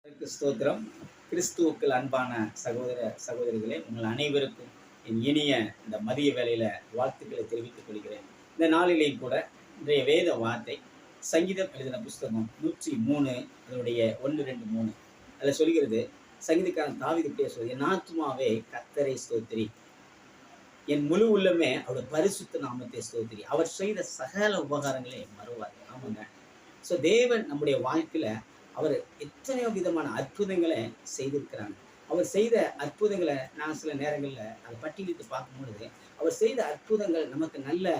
ஸ்தோத்திரம். கிறிஸ்துவுக்குள் அன்பான சகோதர சகோதரிகளே, உங்கள் அனைவருக்கும் என் இனிய இந்த மதிய வேளையில வாழ்த்துக்களை தெரிவித்துக் கொள்கிறேன். இந்த நாளிலேயும் கூட இன்றைய வேத வார்த்தை சங்கீதம் எழுதின புஸ்தகம் 103 அதனுடைய 1, 2, 3 அதில் சொல்கிறது. சங்கீதக்காரன் தாவீது இப்படியே சொல்லுது, என் ஆத்துமாவே கர்த்தரை ஸ்தோத்திரி, என் முழு உள்ளமே அவருடைய பரிசுத்த நாமத்தை ஸ்தோத்திரி, அவர் செய்த சகல உபகாரங்களை மறவார். ஆமாங்க. ஸோ தேவன் நம்முடைய வாழ்க்கையில அவர் எத்தனையோ விதமான அற்புதங்களை செய்திருக்கிறாங்க. அவர் செய்த அற்புதங்களை நான் சில நேரங்களில் அதை பட்டியலிட்டு பார்க்கும் பொழுது, அவர் செய்த அற்புதங்கள் நமக்கு நல்ல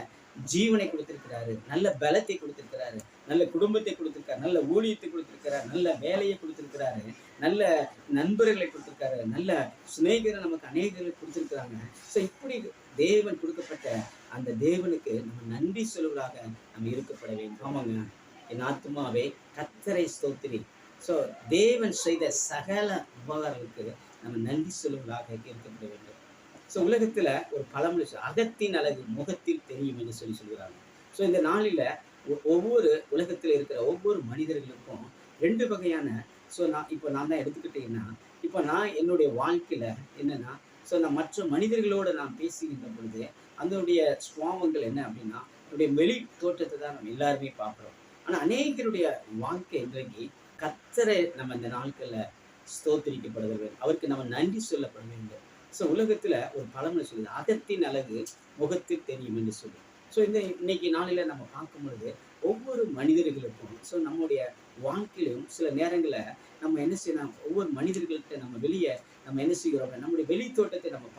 ஜீவனை கொடுத்திருக்கிறாரு, நல்ல பலத்தை கொடுத்திருக்கிறாரு, நல்ல குடும்பத்தை கொடுத்திருக்காரு, நல்ல ஊழியத்தை கொடுத்திருக்கிறார், நல்ல வேலையை கொடுத்திருக்கிறாரு, நல்ல நண்பர்களை கொடுத்திருக்காரு, நல்ல சிநேகிதரை நமக்கு அநேகர்களை கொடுத்திருக்கிறாங்க. ஸோ இப்படி தேவன் கொடுக்கப்பட்ட அந்த தேவனுக்கு நம்ம நன்றி சொல்வதாக நம்ம இருக்கப்பட வேண்டும். ஆமாங்க. என் ஆத்துமாவே கர்த்தரை ஸ்தோத்திரி. ஸோ தேவன் செய்த சகல உபகாரங்களுக்கு நம்ம நன்றி சொல்லுவதாக இருக்கப்பட வேண்டும். ஸோ உலகத்தில் ஒரு பழமொழி அகத்தின் அழகு முகத்தில் தெரியும் என்று சொல்கிறாங்க. ஸோ இந்த நாளில் ஒவ்வொரு உலகத்தில் இருக்கிற ஒவ்வொரு மனிதர்களுக்கும் 2 வகையான நான் தான் எடுத்துக்கிட்டீங்கன்னா, இப்போ நான் என்னுடைய வாழ்க்கையில் என்னென்னா, ஸோ நான் மற்ற மனிதர்களோடு நான் பேசுகின்ற பொழுது அதனுடைய சுவாபங்கள் என்ன அப்படின்னா, என்னுடைய வெளி தோற்றத்தை தான் நம்ம எல்லாருமே பார்க்குறோம். ஆனால் அநேகருடைய வாழ்க்கை இன்றைக்கு கர்த்தரை நம்ம இந்த நாட்களில் ஸ்தோத்திரிக்கப்பட வேண்டும், அவருக்கு நம்ம நன்றி சொல்லப்பட வேண்டும். ஸோ உலகத்தில் ஒரு பழமொழி சொல்லுது, அகத்தின் அழகு முகத்தில் தெரியும் என்று சொல்லி. ஸோ இன்னைக்கு நாளில் நம்ம பார்க்கும் பொழுது ஒவ்வொரு மனிதர்களுக்கும் நம்முடைய வாழ்க்கையிலும் சில நேரங்களில் நம்ம என்ன செய்யணும், ஒவ்வொரு மனிதர்கள்ட்ட நம்ம என்ன செய்கிறோம், நம்முடைய வெளி தோட்டத்தை நம்ம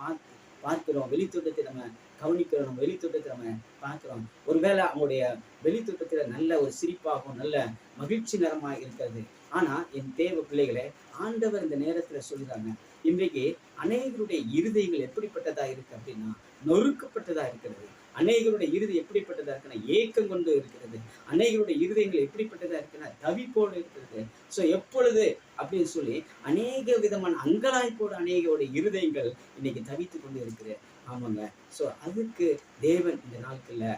பார்க்கிறோம், வெளித்தோட்டத்தை நம்ம கவனிக்கிறோம், நம்ம வெளித்தோட்டத்தை நம்ம பார்க்கிறோம். ஒருவேளை அவங்களுடைய வெளித்தோட்டத்தில் நல்ல ஒரு சிரிப்பாகவும் நல்ல மகிழ்ச்சி நிறமாக இருக்கிறது. ஆனால் என் தேவ பிள்ளைகளே, ஆண்டவர் இந்த நேரத்தில் சொல்கிறாங்க, இன்றைக்கு அநேகருடைய இருதயங்கள் எப்படிப்பட்டதாக இருக்குது அப்படின்னா, நொறுக்கப்பட்டதாக இருக்கிறது. அநேகருடைய இருதயம் எப்படிப்பட்டதாக இருக்குன்னா, ஏக்கம் கொண்டு இருக்கிறது. அநேகருடைய இருதயங்கள் எப்படிப்பட்டதாக இருக்குன்னா, தவிப்போடு இருக்கிறது. ஸோ எப்பொழுது அப்படின்னு சொல்லி அநேக விதமான அங்கலாய்ப்போடு அநேகருடைய இருதயங்கள் இன்னைக்கு தவித்து கொண்டு இருக்கிறது. ஆமாங்க. ஸோ அதுக்கு தேவன் இந்த நாட்களில்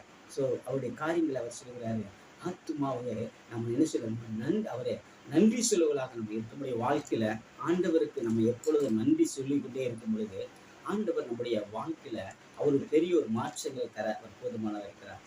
அவருடைய காரியங்களை அவர் சொல்கிறாரு. ஆத்துமாவே நம்ம என்ன சொல்லணும், அவரை நன்றி சொல்லுவதாக நம்ம நம்முடைய வாழ்க்கையில ஆண்டவருக்கு நம்ம எப்பொழுதும் நன்றி சொல்லிக்கிட்டே இருக்கும் பொழுது, ஆண்டவர் நம்முடைய வாழ்க்கையில அவருக்கு பெரிய ஒரு மாற்றங்களை தர அவர் போதுமானவர் இருக்கிறார்.